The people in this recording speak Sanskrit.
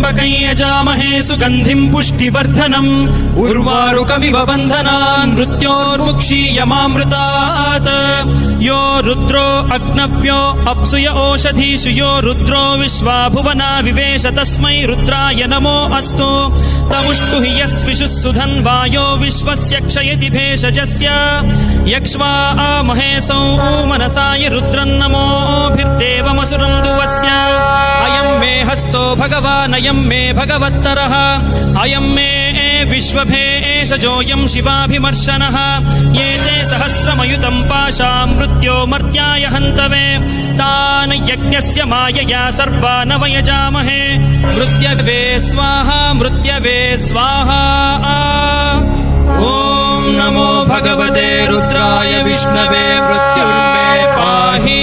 त्र्यम्बकं यजामहे सुगन्धिं पुष्टिवर्धनम् उर्वारुकमिव बन्धनान् मृत्योर्मुक्षीयमामृतात् यो रुद्रो अग्नव्यो अप्सुय ओषधीषु यो रुद्रो विश्वा भुवना विवेश तस्मै रुद्राय नमो अस्तु तमुष्टु हि यस्विषुः सुधन्वायो विश्वस्य क्षयति भेषजस्य यक्ष्वा महेशौ मनसाय रुद्रन्नमोभिर्देवमसुरं दुवस्य अयं मे हस्तो भगवान् अयं मे भगवत्तरः अयं मे विश्वभेषजोऽयं शिवाभिमर्शनः ये ते सहस्रमयुतं पाशा मृत्यो मर्त्याय हन्तवे तान् यज्ञस्य मायया सर्वान् वयजामहे मृत्यवे स्वाहा मृत्यवे स्वाहा ॐ नमो भगवते रुद्राय विष्णवे मृत्युर्मे पाहि